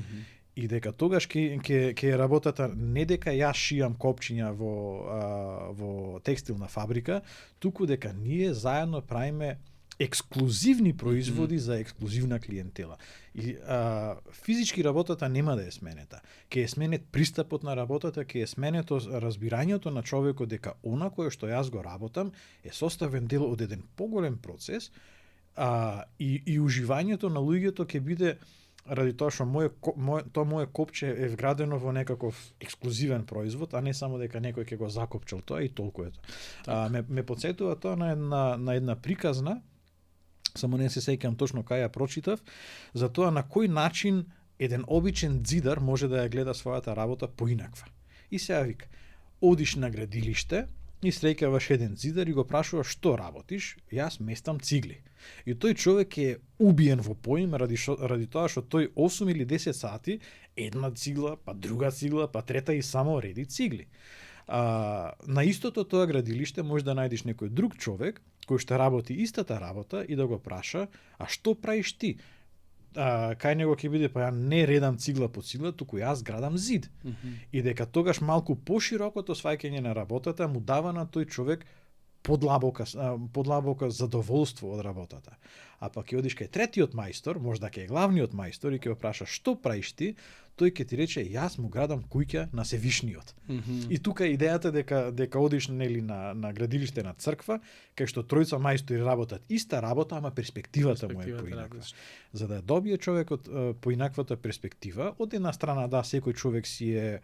И дека тогаш ќе работата не дека јас шијам копчиња во текстилна фабрика, туку дека ние заедно правиме ексклузивни производи за ексклузивна клиентела. И физички работата нема да е сменета. Ќе е сменет пристапот на работата, ќе е сменето разбирањето на човекот дека она кое што јас го работам е составен дел од еден поголем процес, и уживањето на луѓето ќе биде ради тоа што моje копче е вградено во некаков ексклузивен производ, а не само дека некој ќе го закопчил тоа и толку е тоа. Ме потсетува тоа на една приказна, само не се сеќам точно кај ја прочитав, за тоа на кој начин еден обичен ѕидар може да ја гледа својата работа поинаква. И сега вика, одиш на градилиште и среќаваш еден ѕидар и го прашуваш што работиш, јас местам цигли. И тој човек е убиен во поим ради тоа што тој 8 или 10 сати една цигла, па друга цигла, па трета и само реди цигли. На истото тоа градилиште може да најдеш некој друг човек кој што работи истата работа и да го праша, а што правиш ти? Кај него ќе биде, па ја не редам цигла по цигла, туку јас градам зид. И дека тогаш малку поширокото сваќање на работата му дава на тој човек подлабока задоволство од работата. А пак ќе одиш кај третиот мајстор, можда кај главниот мајстор и ќе го праша што правиш ти, тој ќе ти рече јас му градам куќа на Севишниот. И тука идејата дека одиш нели на градилиште на црква, кај што тројца мајстори работат иста работа, ама перспективата му е поинаква. За да добие човекот поинаквата перспектива, од една страна да секој човек си е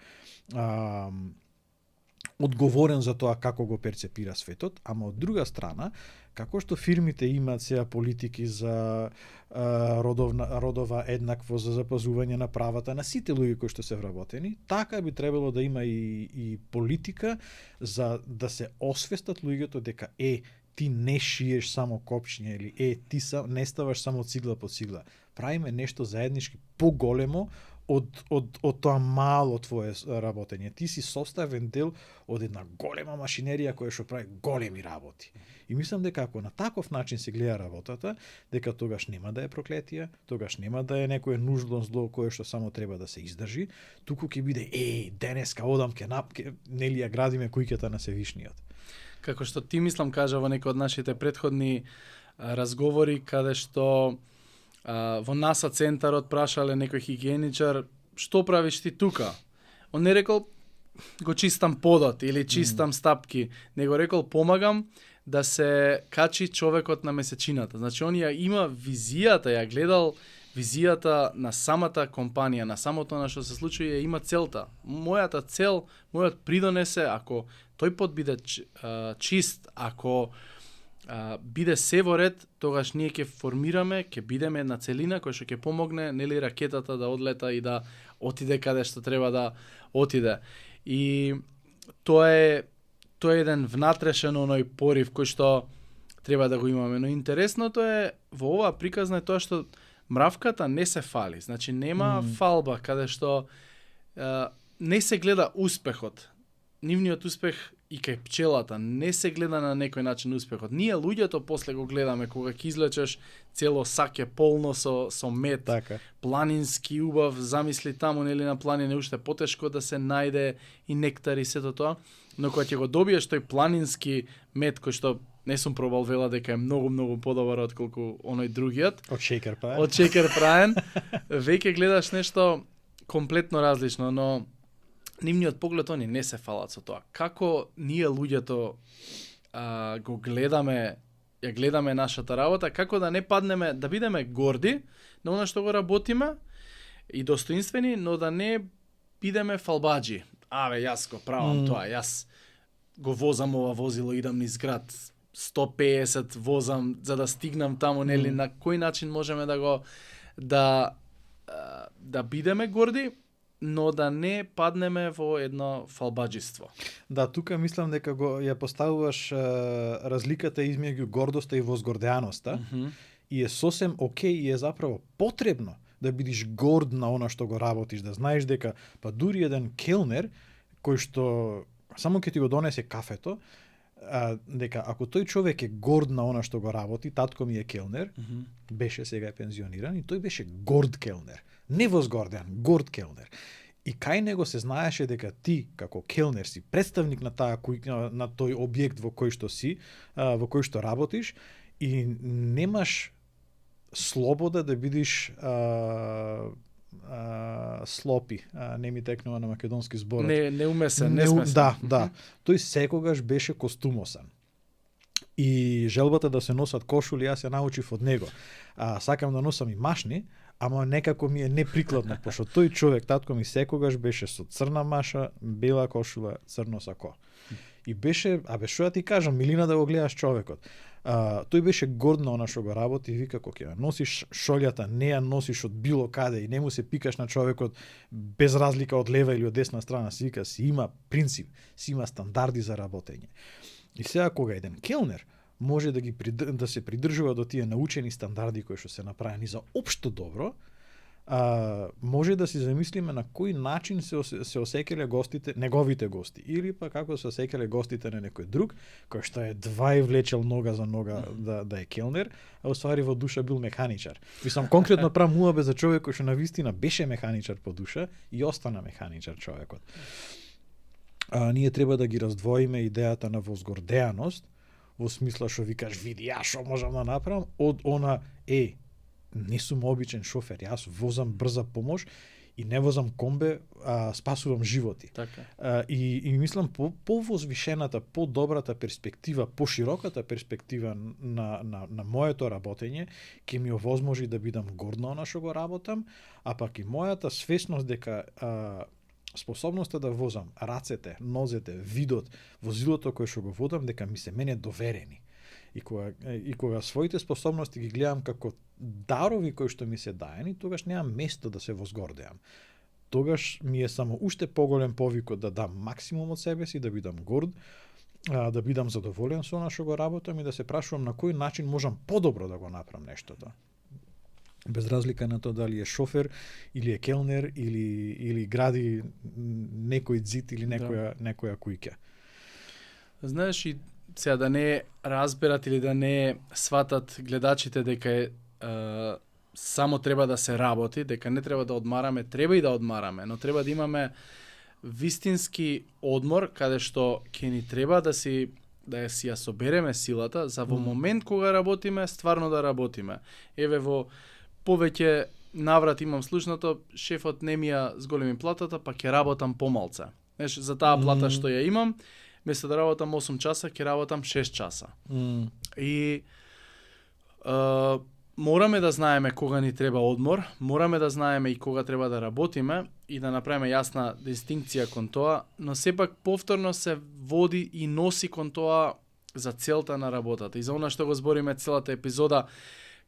одговорен за тоа како го перцепира светот, ама од друга страна, како што фирмите имаат сега политики за родова еднаквост, за запазување на правата на сите луѓе кои што се вработени, така би требало да има и политика за да се освестат луѓето дека ти не шиеш само копчиња или ти не ставаш само цигла по цигла. Правиме нешто заеднички поголемо од тоа мало твое работење. Ти си составен дел од една голема машинерија која што прави големи работи. И мислам дека ако на таков начин се гледа работата, дека тогаш нема да е проклетија, тогаш нема да е некое нужно зло кое што само треба да се издржи, туку ќе биде денеска одам нели ја градиме куќата на Севишниот. Како што ти мислам кажа во некој од нашите претходни разговори, каде што во НАСА центарот прашале некој хигиеничар што правиш ти тука? Он не рекол го чистам подот или чистам стапки, него рекол помагам да се качи човекот на месечината. Значи он ја има визијата, ја гледал визијата на самата компанија, на самото на што се случи, ја има целта. Мојата цел, мојот придонес е ако тој пот биде чист, ако биде се во ред, тогаш ние ќе формираме, ќе бидеме една целина која што ќе помогне нели ракетата да одлета и да отиде каде што треба да отиде. И тоа е еден внатрешен оној порив кој што треба да го имаме. Но интересното е во оваа приказна е тоа што мравката не се фали. Значи нема фалба каде што не се гледа успехот. Нивниот успех и кај пчелата не се гледа на некој начин успехот. Ние луѓето после го гледаме кога ќе излечеш цело саќе полно со мед, така. Планински убав, замисли таму нели на планина уште потешко да се најде и нектар и сето тоа, но кога ќе го добиеш тој планински мед кој што не сум пробал, вела дека е многу подобар отколку оној другиот. Од шеќер праен. Од шеќер праен. Веќе гледаш нешто комплетно различно, но нивниот поглед они не се фалат со тоа. Како ние луѓето го гледаме, ја гледаме нашата работа, како да не паднеме, да бидеме горди на она што го работиме и достоинствени, но да не бидеме фалбаџи. Јас го правам тоа, јас го возам ова возило, идам низ град, 150 возам за да стигнам таму, нели, на кој начин можеме да го да бидеме горди, но да не паднеме во едно фалбаџиство. Да, тука мислам дека ја поставуваш разликата измеѓу гордоста и возгордеаноста и е сосем окей и е заправо потребно да бидиш горд на она што го работиш, да знаеш дека па дури еден келнер кој што само ќе ти го донесе кафето, дека ако тој човек е горд на она што го работи, татко ми е келнер, беше, сега е пензиониран и тој беше горд келнер. Не возгорден, горд келнер. И кај него се знаеше дека ти, како келнер, си представник на на тој објект во кој што си, во кој што работиш и немаш слобода да бидиш слопи, не ми текнува на македонски збор. Неумесен, несмесен. Да. Тој секогаш беше костумосан. И желбата да се носат кошули, јас ја научив од него. Сакам да носам и машни, ама некако ми е неприкладно, пошто тој човек, татко ми секогаш беше со црна маша, бела кошула, црно сако. И беше, што ја ти кажам, милина да го гледаш човекот. Тој беше горд на она што го работи и вика, кога ја носиш шолјата, не ја носиш од било каде и не му се пикаш на човекот без разлика од лева или од десна страна, си вика, си има принцип, си има стандарди за работење. И сега кога еден келнер може да се придржува до тие научени стандарди кои што се направени за општо добро, може да си замислиме на кој начин се осеќале гостите, неговите гости, или па како се осеќале гостите на некој друг, кој што е два и влечел нога за нога да е келнер, а уствари во душа бил механичар. Мислам, конкретно правам муабе за човек кој што навистина беше механичар по душа и остана механичар човекот. Ние треба да ги раздвоиме идејата на возгордеаност, во смисла што викаш, види, ја што можам да направам, од она, не сум обичен шофер, јас возам брза помош и не возам комбе, спасувам животи. Така. И мислам, по возвишената, по-добрата перспектива, по-широката перспектива на моето работење, ќе ми овозможи да бидам горд на она што го работам, а пак и мојата свесност дека способноста да возам рацете, нозете, видот, возилото кое што го водам, дека ми се мене доверени. И кога своите способности ги гледам како дарови кои што ми се даени, тогаш немам место да се возгордеам. Тогаш ми е само уште поголем повикот да дам максимум од себе си, да бидам горд, да бидам задоволен со она што го работам и да се прашувам на кој начин можам подобро да го направам нештото. Без разлика на тоа дали е шофер или е келнер или гради некој зид или некоја куќа. Знаеш, и сега да не разберат или да не сватат гледачите дека само треба да се работи, дека не треба да одмараме, треба и да одмараме, но треба да имаме вистински одмор каде што ќе ни треба да си ја собереме силата за во момент кога работиме, стварно да работиме. Еве во повеќе наврат имам слушнато, шефот не ми ја зголеми платата, па ќе работам помалце. Знаеш, за таа плата што ја имам, место да работам 8 часа, ќе работам 6 часа. И мораме да знаеме кога ни треба одмор, мораме да знаеме и кога треба да работиме и да направиме јасна дистинкција кон тоа, но сепак повторно се води и носи кон тоа за целта на работата. И за она што го збориме целата епизода,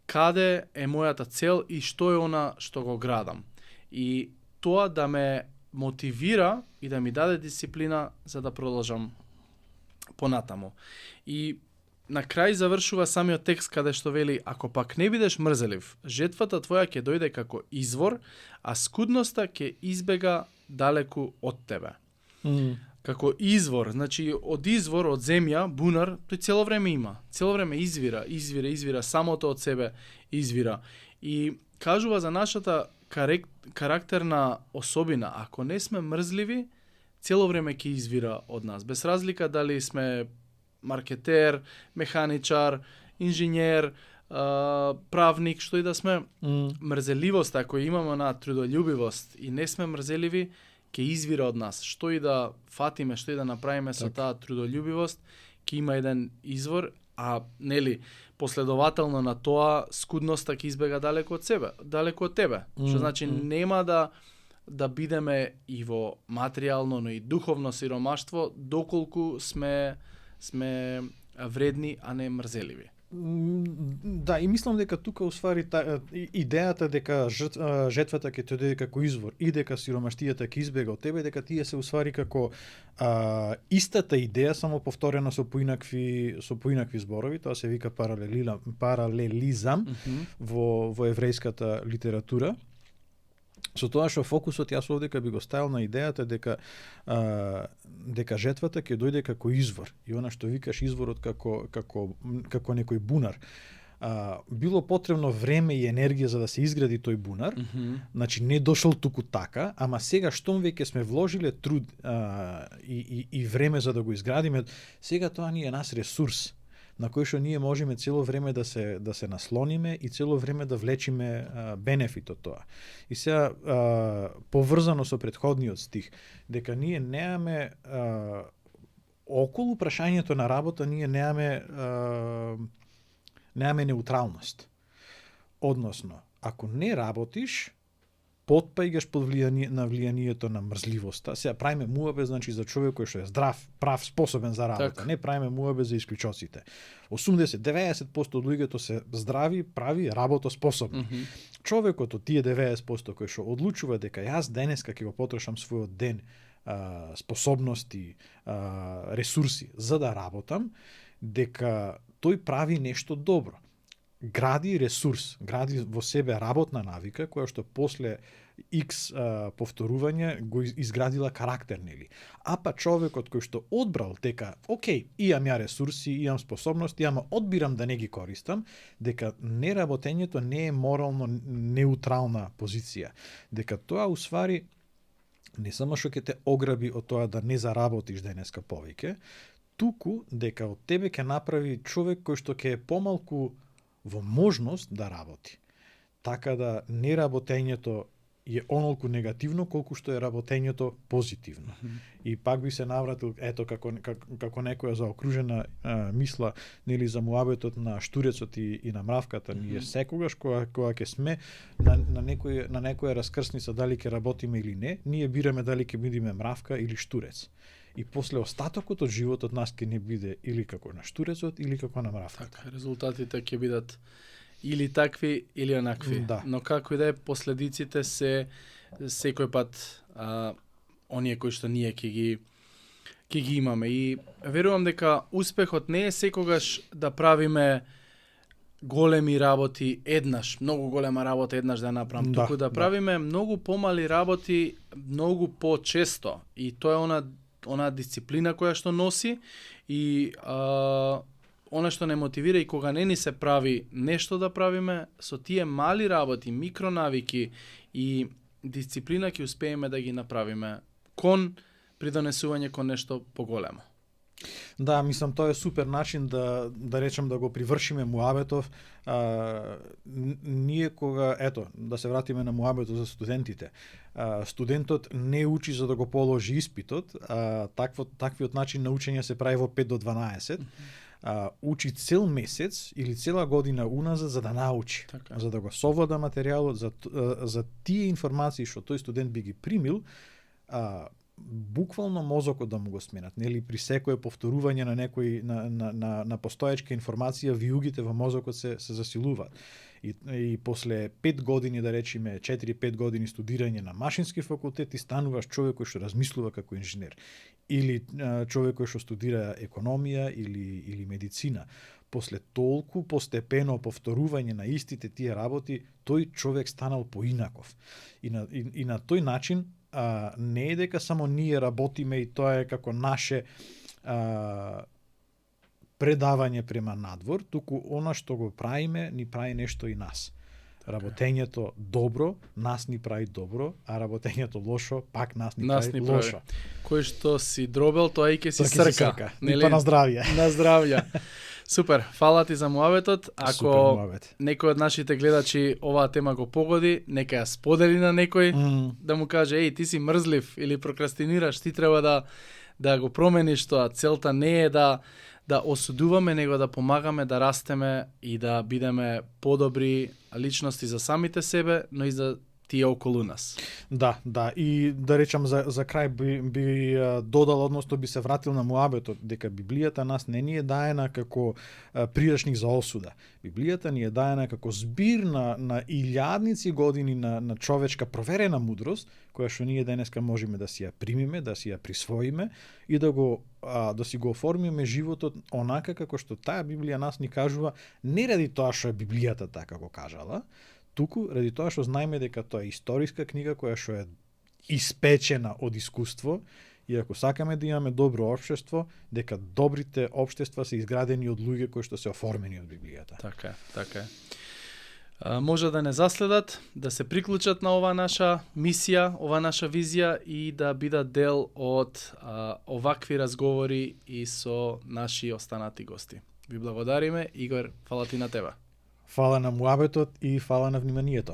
каде е мојата цел и што е она што го градам. И тоа да ме мотивира и да ми даде дисциплина за да продолжам понатаму. И на крај завршува самиот текст каде што вели: ако пак не бидеш мрзелив, жетвата твоја ќе дојде како извор, а скудноста ќе избега далеку од тебе. Како извор, значи од извор, од земја, бунар, тој цело време има. Цело време извира, самото од себе извира. И кажува за нашата карактерна особина, ако не сме мрзливи, цело време ќе извира од нас. Без разлика дали сме маркетер, механичар, инженер, правник, што и да сме, мрзеливост, ако имаме на трудолюбивост и не сме мрзеливи, ќе извира од нас. Што и да фатиме, што и да направиме со таа трудолюбивост, ќе има еден извор, а нели последователно на тоа скудноста ќе избега далеку од себе, далеку од тебе. Што значи нема да бидеме и во материјално, но и духовно сиромаштво доколку сме вредни, а не мрзеливи. Да, и мислам дека тука усвари идејата дека жетвата ќе те дојде како извор и дека сиромаштијата ќе избега од тебе, дека тие се усвари како истата идеја, само повторена со поинакви зборови, тоа се вика паралелизам во еврејската литература. Со тоа што фокусот јас овдека би го ставил на идејата дека жетвата ќе дојде како извор и она што викаш изворот како некој бунар. Било потребно време и енергија за да се изгради тој бунар, значи не дошол туку така, ама сега штом веќе сме вложиле труд и време за да го изградиме, сега тоа ни е нас ресурс на кој што ние можеме цело време да се наслониме и цело време да влечиме бенефит од тоа. И сега поврзано со претходниот стих, дека ние немаме околу прашањето на работа, ние немаме неутралност. Односно, ако не работиш, потпаѓаш под влијанието на мрзливоста. Сега правиме муабе, значи за човек кој што е здрав, прав, способен за работа. Так. Не правиме муабе за исклучоците. 80-90% од луѓето се здрави, прави, работоспособни. Човекот од тие 90% кој што одлучува дека јас денеска ќе го потрошам својот ден, способности, ресурси за да работам, дека тој прави нешто добро. Гради ресурс, гради во себе работна навика која што после X повторување го изградила карактер, нели? А па човекот кој што одбрал дека, окей, имам ја ресурси, имам способности, ама одбирам да не ги користам, дека неработењето не е морално неутрална позиција, дека тоа усвари не само што ќе те ограби од тоа да не заработиш денеска повеќе, туку дека од тебе ќе направи човек кој што ќе е помалку во можност да работи. Така да неработењето е онолку негативно колку што е работењето позитивно. И пак би се навратил ето како некоја заокружена мисла, нели, за муабетот на штурецот и на мравката. Ние секогаш кога ќе сме на некоја раскрсница дали ќе работиме или не, ние бираме дали ќе бидеме мравка или штурец. И после остатокот од животот нас ќе не биде или како на штурецот или како на мравката. Така, резултатите ќе бидат или такви или онакви. Да. Но како и да е, последиците се секој пат оние кои што ние ќе ги имаме. И верувам дека успехот не е секогаш да правиме големи работи еднаш, многу голема работа еднаш да ја направам, туку да правиме многу помали работи многу почесто. И тоа е она дисциплина која што носи и она што не мотивира, и кога не ни се прави нешто да правиме, со тие мали работи, микронавики и дисциплина ќе успееме да ги направиме кон придонесување кон нешто поголемо. Да, мислам, тоа е супер начин да речем да го привршиме муабетов. Ние кога, ето, да се вратиме на муабетот за студентите. Студентот не учи за да го положи испитот, таквиот начин на учење се прави во 5 до 12. Учи цел месец или цела година уназад за да научи, Така. за да го совлада материјалот, за тие информации што тој студент би ги примил, буквално мозокот да му го сменат, нели, при секое повторување на некој на постоечка информација, виугите во мозокот се засилуваат. И после 5 години, да речеме 4-5 години студирање на машински факултет, ти стануваш човек кој што размислува како инженер, или човек кој што студира економија или медицина. После толку постепено повторување на истите тие работи, тој човек станал поинаков. И на тој начин не е дека само ние работиме и тоа е како наше предавање према надвор, туку она што го правиме ни прави нешто и нас. Работењето добро нас ни прави добро, а работењето лошо пак нас ни прави лошо. Кој што си дробел, тоа и ќе си срка. Нели? Па на здравје. На здравје. Супер, фала ти за муабетот. Ако некој од нашите гледачи оваа тема го погоди, нека ја сподели на некој, да му каже, еј, ти си мрзлив или прокрастинираш, ти треба да го промениш тоа. Целта не е да осудуваме, него да помагаме да растеме и да бидеме подобри личности за самите себе, но и за тие околу нас. Да, и да речам за крај би додал, односно би се вратил на муабетот, дека Библијата нас не ни е даена како прирачник за осуда. Библијата ни е даена како збир на илјадници години на човечка проверена мудрост, која што ние денеска можеме да си ја примиме, да си ја присвоиме и да си го оформиме животот онака како што таа Библија нас ни кажува, не ради тоа што е Библијата така го кажала, туку ради тоа што знаеме дека тоа е историска книга која што е испечена од искуство, и ако сакаме да имаме добро општество, дека добрите општества се изградени од луѓе кои што се оформени од Библијата. Така е. Може да не заследат, да се приклучат на ова наша мисија, ова наша визија и да бидат дел од овакви разговори и со наши останати гости. Ви благодариме, Игор, фала ти на тебе. Фала на муабетот и фала на вниманието.